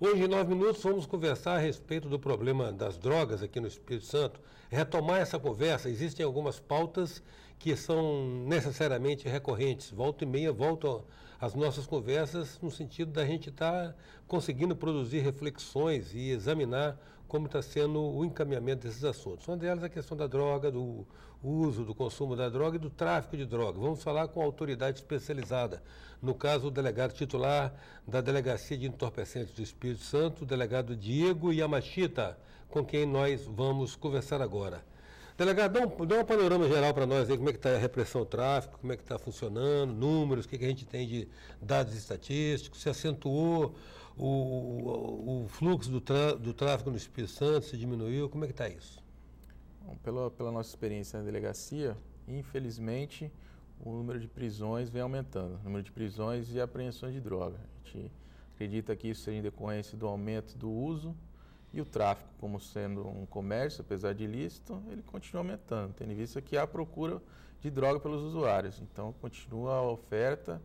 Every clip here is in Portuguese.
Hoje, em 9 minutos, vamos conversar a respeito do problema das drogas aqui no Espírito Santo. Retomar essa conversa, existem algumas pautas que são necessariamente recorrentes. Volta e meia voltam as nossas conversas no sentido da gente estar conseguindo produzir reflexões e examinar como está sendo o encaminhamento desses assuntos. Uma delas é a questão da droga, do uso, do consumo da droga e do tráfico de droga. Vamos falar com a autoridade especializada. No caso, o delegado titular da Delegacia de Entorpecentes do Espírito Santo, o delegado Diego Yamashita, com quem nós vamos conversar agora. Delegado, dá um panorama geral para nós aí, como é que está a repressão ao tráfico, como é que está funcionando, números, o que a gente tem de dados estatísticos, se acentuou o fluxo do tráfico no Espírito Santo, se diminuiu, como é que está isso? Bom, pela nossa experiência na delegacia, infelizmente, o número de prisões vem aumentando, o número de prisões e apreensões de droga. A gente acredita que isso seja em decorrência do aumento do uso e o tráfico, como sendo um comércio, apesar de ilícito, ele continua aumentando, tendo em vista que há procura de droga pelos usuários. Então, continua a oferta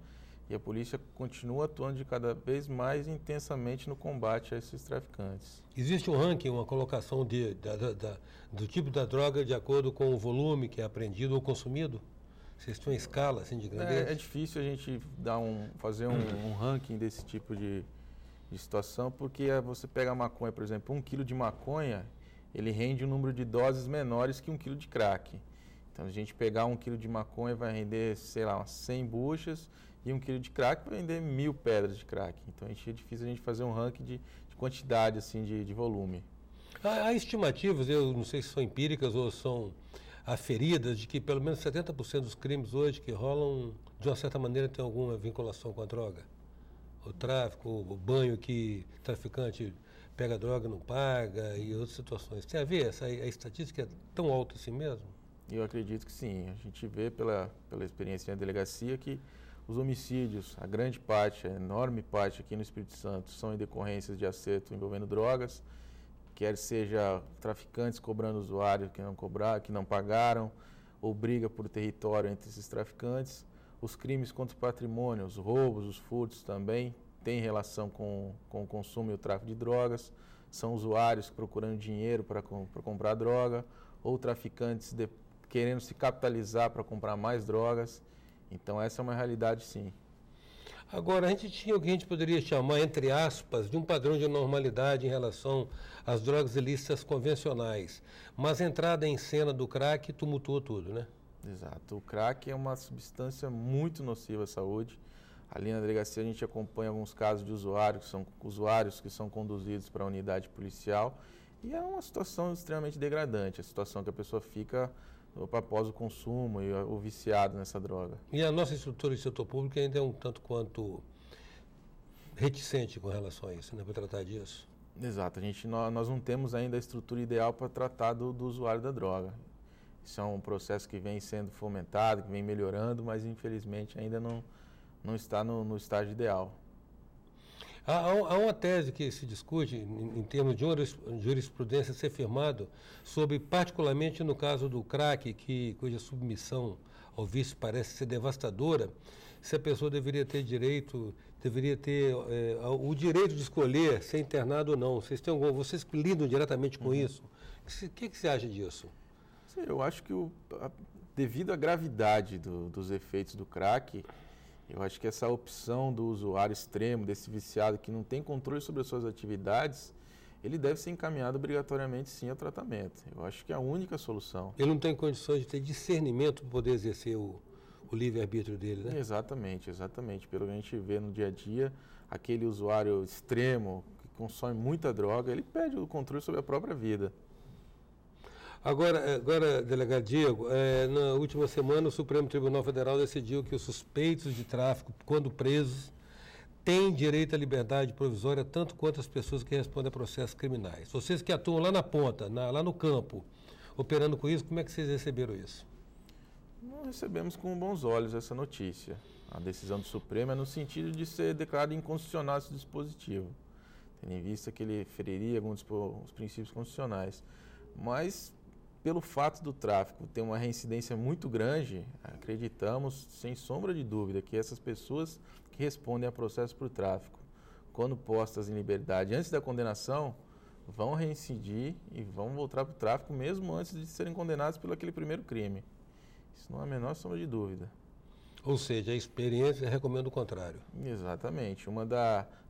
e a polícia continua atuando de cada vez mais intensamente no combate a esses traficantes. Existe um ranking, uma colocação do tipo da droga de acordo com o volume que é apreendido ou consumido? Vocês têm uma escala assim, de grandeza? É difícil a gente fazer um ranking desse tipo de situação, porque você pega a maconha, por exemplo, 1 quilo de maconha, ele rende um número de doses menores que 1 quilo de crack. Então, a gente pegar 1 quilo de maconha vai render, sei lá, umas 100 buchas, e 1 quilo de crack vai render 1000 pedras de crack. Então, é difícil a gente fazer um ranking de quantidade, assim, de volume. Há estimativas, eu não sei se são empíricas ou são aferidas, de que pelo menos 70% dos crimes hoje que rolam, de uma certa maneira, tem alguma vinculação com a droga. O tráfico, o banho que o traficante pega a droga e não paga e outras situações. Tem a ver? A estatística é tão alta assim mesmo? Eu acredito que sim. A gente vê pela experiência na delegacia que os homicídios, a grande parte, a enorme parte aqui no Espírito Santo, são em decorrências de acerto envolvendo drogas, quer seja traficantes cobrando usuários que não pagaram, ou briga por território entre esses traficantes. Os crimes contra o patrimônio, os roubos, os furtos também têm relação com o consumo e o tráfico de drogas. São usuários procurando dinheiro para comprar droga ou traficantes querendo se capitalizar para comprar mais drogas. Então essa é uma realidade, sim. Agora, a gente tinha o que a gente poderia chamar, entre aspas, de um padrão de normalidade em relação às drogas ilícitas convencionais. Mas a entrada em cena do crack tumultuou tudo, né? Exato. O crack é uma substância muito nociva à saúde. Ali na delegacia a gente acompanha alguns casos de usuários que são conduzidos para a unidade policial e é uma situação extremamente degradante, a situação que a pessoa fica após o consumo e o viciado nessa droga. E a nossa estrutura de setor público ainda é um tanto quanto reticente com relação a isso, né, para tratar disso? Exato. Nós não temos ainda a estrutura ideal para tratar do usuário da droga. Isso é um processo que vem sendo fomentado, que vem melhorando, mas infelizmente ainda não está no estágio ideal. Há uma tese que se discute em termos de jurisprudência ser firmado sobre, particularmente no caso do crack, cuja submissão ao vício parece ser devastadora, se a pessoa deveria ter o direito de escolher ser internado ou não. Vocês lidam diretamente com isso. O que você acha disso? Eu acho que devido à gravidade dos efeitos do crack, eu acho que essa opção do usuário extremo, desse viciado que não tem controle sobre as suas atividades, ele deve ser encaminhado obrigatoriamente sim ao tratamento. Eu acho que é a única solução. Ele não tem condições de ter discernimento para poder exercer o livre-arbítrio dele, né? Exatamente. Pelo que a gente vê no dia a dia, aquele usuário extremo que consome muita droga, ele perde o controle sobre a própria vida. Agora, delegado Diego, na última semana o Supremo Tribunal Federal decidiu que os suspeitos de tráfico, quando presos, têm direito à liberdade provisória tanto quanto as pessoas que respondem a processos criminais. Vocês que atuam lá na ponta, lá no campo, operando com isso, como é que vocês receberam isso? Nós recebemos com bons olhos essa notícia. A decisão do Supremo é no sentido de ser declarado inconstitucional esse dispositivo, tendo em vista que ele feriria alguns dos princípios constitucionais. Mas pelo fato do tráfico ter uma reincidência muito grande, acreditamos, sem sombra de dúvida, que essas pessoas que respondem a processo por tráfico, quando postas em liberdade antes da condenação, vão reincidir e vão voltar para o tráfico mesmo antes de serem condenados pelo aquele primeiro crime. Isso não há a menor sombra de dúvida. Ou seja, a experiência recomenda o contrário. Exatamente.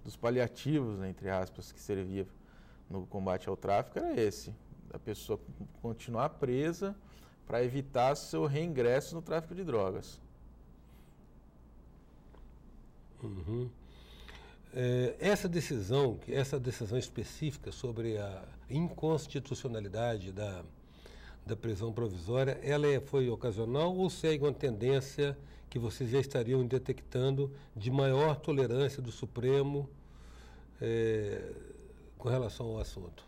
Dos paliativos, né, entre aspas, que servia no combate ao tráfico era esse. A pessoa continuar presa para evitar seu reingresso no tráfico de drogas. Uhum. Essa decisão específica sobre a inconstitucionalidade da prisão provisória, ela foi ocasional ou segue uma tendência que vocês já estariam detectando de maior tolerância do Supremo com relação ao assunto?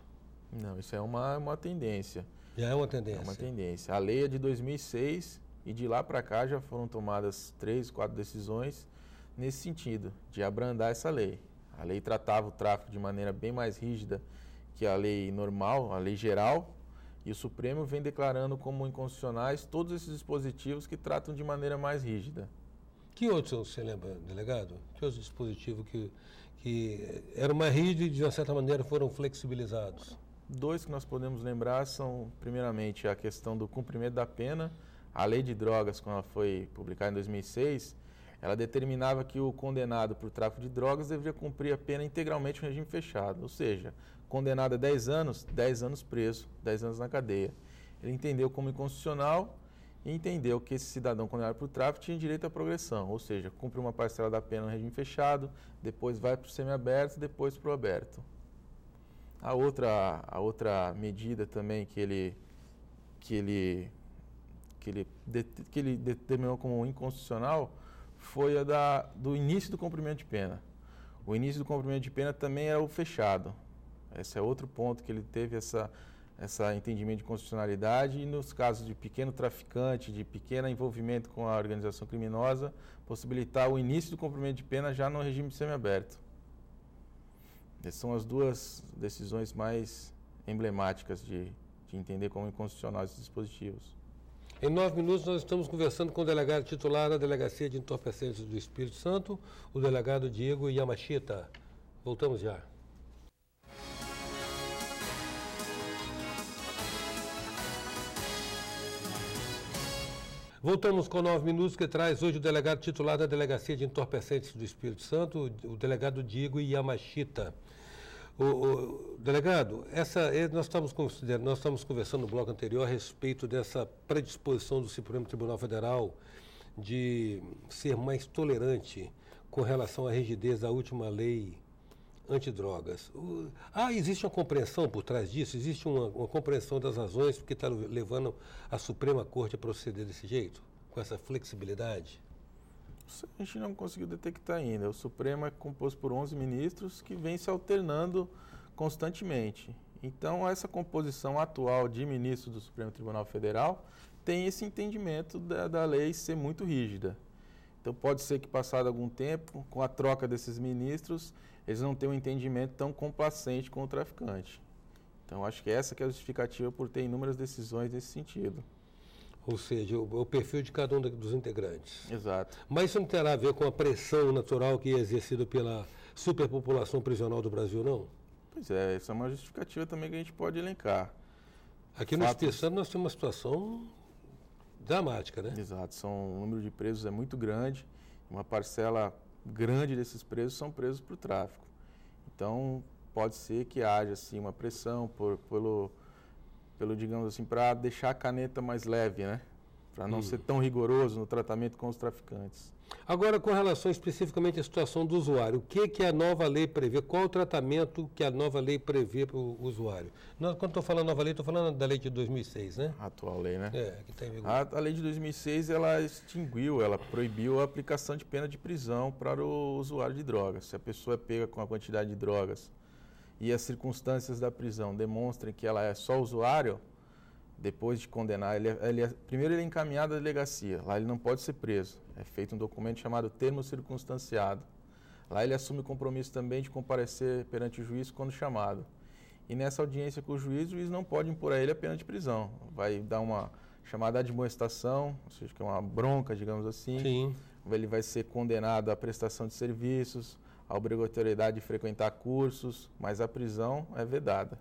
Não, isso é uma tendência. Já é uma tendência? É uma tendência. A lei é de 2006 e de lá para cá já foram tomadas 3, 4 decisões nesse sentido, de abrandar essa lei. A lei tratava o tráfico de maneira bem mais rígida que a lei normal, a lei geral, e o Supremo vem declarando como inconstitucionais todos esses dispositivos que tratam de maneira mais rígida. Que outros, você lembra, delegado? Que outros dispositivos que eram mais rígidos e, de uma certa maneira, foram flexibilizados? 2 que nós podemos lembrar são, primeiramente, a questão do cumprimento da pena. A lei de drogas, quando ela foi publicada em 2006, ela determinava que o condenado por tráfico de drogas deveria cumprir a pena integralmente no regime fechado, ou seja, condenado a 10 anos preso, 10 anos na cadeia. Ele entendeu como inconstitucional e entendeu que esse cidadão condenado por tráfico tinha direito à progressão, ou seja, cumpre uma parcela da pena no regime fechado, depois vai para o semiaberto, depois para o aberto. A outra medida também que ele determinou como inconstitucional foi a do início do cumprimento de pena. O início do cumprimento de pena também era o fechado. Esse é outro ponto que ele teve esse entendimento de constitucionalidade, e nos casos de pequeno traficante, de pequeno envolvimento com a organização criminosa, possibilitar o início do cumprimento de pena já no regime semiaberto. Essas são as 2 decisões mais emblemáticas de entender como inconstitucional esses dispositivos. Em 9 minutos, nós estamos conversando com o delegado titular da Delegacia de Entorpecentes do Espírito Santo, o delegado Diego Yamashita. Voltamos já. Voltamos com 9 minutos, que traz hoje o delegado titular da Delegacia de Entorpecentes do Espírito Santo, o delegado Diego Yamashita. O delegado, nós estamos conversando no bloco anterior a respeito dessa predisposição do Supremo Tribunal Federal de ser mais tolerante com relação à rigidez da última lei antidrogas. Existe uma compreensão por trás disso? Existe uma compreensão das razões porque está levando a Suprema Corte a proceder desse jeito, com essa flexibilidade? A gente não conseguiu detectar ainda. O Supremo é composto por 11 ministros que vêm se alternando constantemente. Então, essa composição atual de ministros do Supremo Tribunal Federal tem esse entendimento da lei ser muito rígida. Então, pode ser que, passado algum tempo, com a troca desses ministros, eles não tenham um entendimento tão complacente com o traficante. Então, acho que essa que é a justificativa por ter inúmeras decisões nesse sentido. Ou seja, o perfil de cada um dos integrantes. Exato. Mas isso não terá a ver com a pressão natural que é exercida pela superpopulação prisional do Brasil, não? Pois é, essa é uma justificativa também que a gente pode elencar. Aqui no Espírito Santo nós temos uma situação dramática, né? Exato. O número de presos é muito grande. Uma parcela grande desses presos são presos por tráfico. Então, pode ser que haja, assim, uma pressão pelo digamos assim, para deixar a caneta mais leve, né? Para não ser tão rigoroso no tratamento com os traficantes. Agora, com relação especificamente à situação do usuário, o que a nova lei prevê? Qual o tratamento que a nova lei prevê para o usuário? Quando estou falando nova lei, estou falando da lei de 2006, né? A atual lei, né? Que tem em vigor. A lei de 2006, ela proibiu a aplicação de pena de prisão para o usuário de drogas. Se a pessoa é pega com a quantidade de drogas e as circunstâncias da prisão demonstrem que ela é só usuário, depois de condenar, primeiro ele é encaminhado à delegacia. Lá ele não pode ser preso. É feito um documento chamado termo circunstanciado. Lá ele assume o compromisso também de comparecer perante o juiz quando chamado. E nessa audiência com o juiz não pode impor a ele a pena de prisão. Vai dar uma chamada admoestação, ou seja, que é uma bronca, digamos assim. Sim. Ele vai ser condenado à prestação de serviços, a obrigatoriedade de frequentar cursos, mas a prisão é vedada.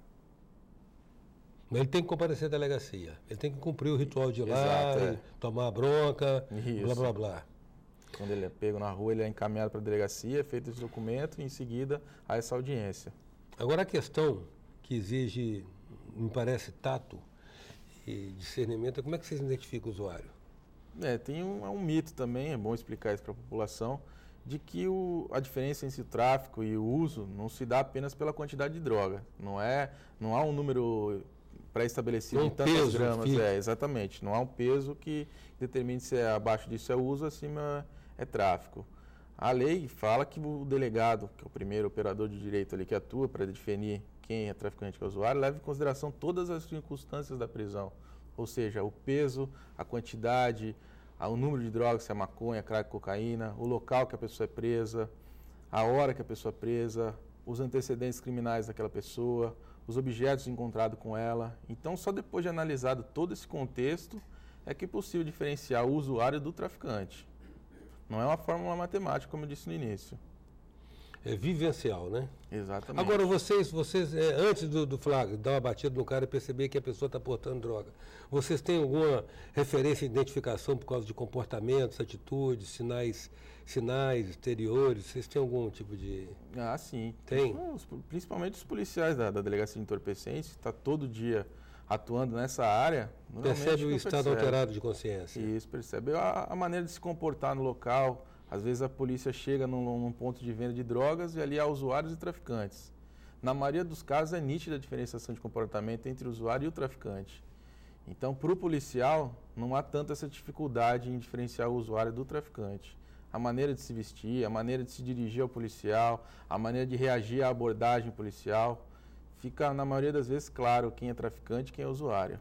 Mas ele tem que comparecer à delegacia, ele tem que cumprir o ritual de ir lá, Exato, tomar a bronca, Isso. blá, blá, blá. Quando ele é pego na rua, ele é encaminhado para a delegacia, é feito esse documento e em seguida há essa audiência. Agora a questão que exige, me parece, tato e discernimento é como é que vocês identificam o usuário? Tem um mito também, é bom explicar isso para a população, de que a diferença entre o tráfico e o uso não se dá apenas pela quantidade de droga. Não há um número pré-estabelecido de tantas gramas. Exatamente. Não há um peso que determine se é abaixo disso é uso, acima é tráfico. A lei fala que o delegado, que é o primeiro operador de direito ali que atua para definir quem é traficante e quem é usuário, leva em consideração todas as circunstâncias da prisão. Ou seja, o peso, a quantidade, o número de drogas, se é maconha, crack, cocaína, o local que a pessoa é presa, a hora que a pessoa é presa, os antecedentes criminais daquela pessoa, os objetos encontrados com ela. Então, só depois de analisado todo esse contexto, é que é possível diferenciar o usuário do traficante. Não é uma fórmula matemática, como eu disse no início. É vivencial, né? Exatamente. Agora, vocês antes do flagra, dar uma batida no cara e perceber que a pessoa está portando droga, vocês têm alguma referência de identificação por causa de comportamentos, atitudes, sinais exteriores? Vocês têm algum tipo de... Sim. Tem? Principalmente os policiais da Delegacia de Entorpecentes, que está todo dia atuando nessa área. Percebe o estado alterado de consciência. Isso, percebe a maneira de se comportar no local. Às vezes a polícia chega num ponto de venda de drogas e ali há usuários e traficantes. Na maioria dos casos é nítida a diferenciação de comportamento entre o usuário e o traficante. Então, para o policial, não há tanta essa dificuldade em diferenciar o usuário do traficante. A maneira de se vestir, a maneira de se dirigir ao policial, a maneira de reagir à abordagem policial, fica, na maioria das vezes, claro quem é traficante e quem é usuário.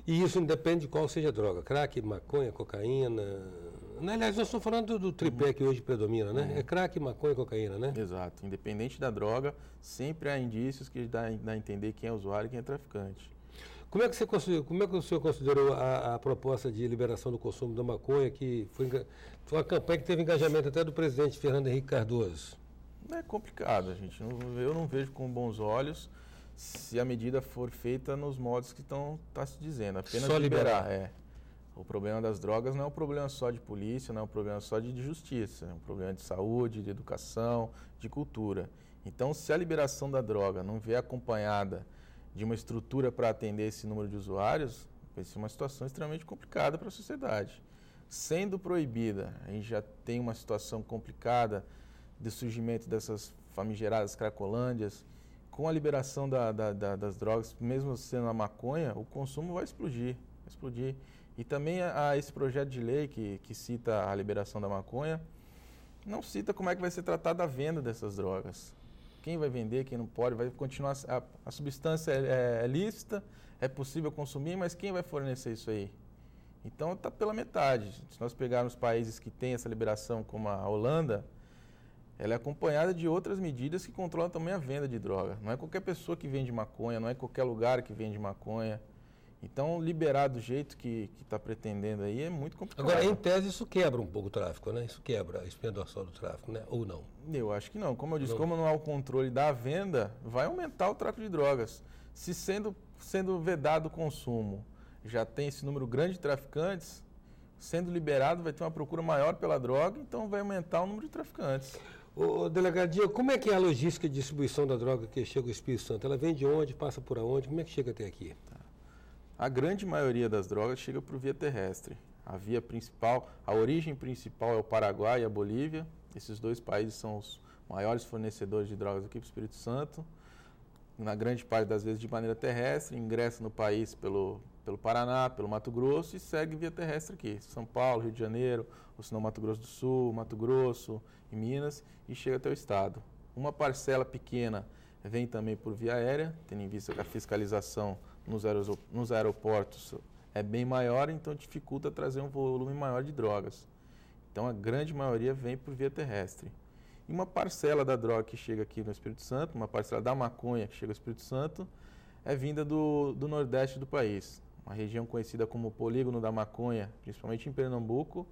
E isso independe de qual seja a droga, crack, maconha, cocaína... Aliás, nós estamos falando do tripé que hoje predomina, né? É crack, maconha e cocaína, né? Exato. Independente da droga, sempre há indícios que dá a entender quem é usuário e quem é traficante. Como é que o senhor considerou a proposta de liberação do consumo da maconha, que foi uma campanha que teve engajamento até do presidente Fernando Henrique Cardoso? É complicado, eu não vejo com bons olhos se a medida for feita nos modos que está se dizendo, apenas só liberar. O problema das drogas não é um problema só de polícia, não é um problema só de justiça, é um problema de saúde, de educação, de cultura. Então, se a liberação da droga não vier acompanhada de uma estrutura para atender esse número de usuários, vai ser uma situação extremamente complicada para a sociedade. Sendo proibida, a gente já tem uma situação complicada de surgimento dessas famigeradas cracolândias. Com a liberação das drogas, mesmo sendo a maconha, o consumo vai explodir. E também há esse projeto de lei que cita a liberação da maconha, não cita como é que vai ser tratada a venda dessas drogas. Quem vai vender, quem não pode, vai continuar... A substância é lícita, é possível consumir, mas quem vai fornecer isso aí? Então está pela metade. Se nós pegarmos países que têm essa liberação, como a Holanda, ela é acompanhada de outras medidas que controlam também a venda de droga. Não é qualquer pessoa que vende maconha, não é qualquer lugar que vende maconha. Então, liberar do jeito que está pretendendo aí é muito complicado. Agora, em tese, isso quebra um pouco o tráfico, né? Isso quebra a espinha dorsal do tráfico, né? Ou não? Eu acho que não. Como eu disse, como não há o controle da venda, vai aumentar o tráfico de drogas. Se sendo vedado o consumo, já tem esse número grande de traficantes, sendo liberado vai ter uma procura maior pela droga, então vai aumentar o número de traficantes. Ô, delegado, como é que é a logística de distribuição da droga que chega ao Espírito Santo? Ela vem de onde, passa por aonde? Como é que chega até aqui? A grande maioria das drogas chega por via terrestre. A via principal, a origem principal é o Paraguai e a Bolívia. Esses dois países são os maiores fornecedores de drogas aqui para o Espírito Santo. Na grande parte das vezes de maneira terrestre, ingressa no país pelo Paraná, pelo Mato Grosso e segue via terrestre aqui. São Paulo, Rio de Janeiro, ou se não Mato Grosso do Sul, Mato Grosso e Minas e chega até o estado. Uma parcela pequena vem também por via aérea, tendo em vista que a fiscalização nos aeroportos é bem maior, então dificulta trazer um volume maior de drogas. Então a grande maioria vem por via terrestre. E uma parcela da droga que chega aqui no Espírito Santo, uma parcela da maconha que chega ao Espírito Santo, é vinda do nordeste do país. Uma região conhecida como Polígono da Maconha, principalmente em Pernambuco,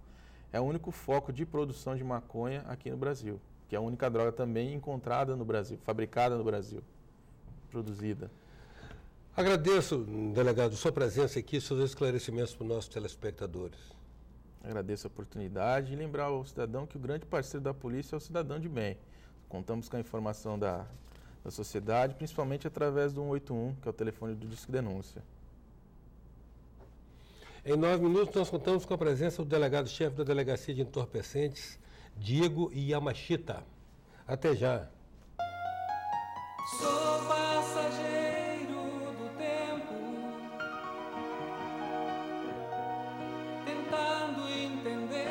é o único foco de produção de maconha aqui no Brasil. que é a única droga também encontrada no Brasil, fabricada no Brasil, produzida. Agradeço, delegado, sua presença aqui, seus esclarecimentos para os nossos telespectadores. Agradeço a oportunidade e lembrar ao cidadão que o grande parceiro da polícia é o cidadão de bem. Contamos com a informação da sociedade, principalmente através do 181, que é o telefone do Disque Denúncia. Em 9 minutos, nós contamos com a presença do delegado-chefe da Delegacia de Entorpecentes, Diego Yamashita. Até já. Sou passageiro do tempo, tentando entender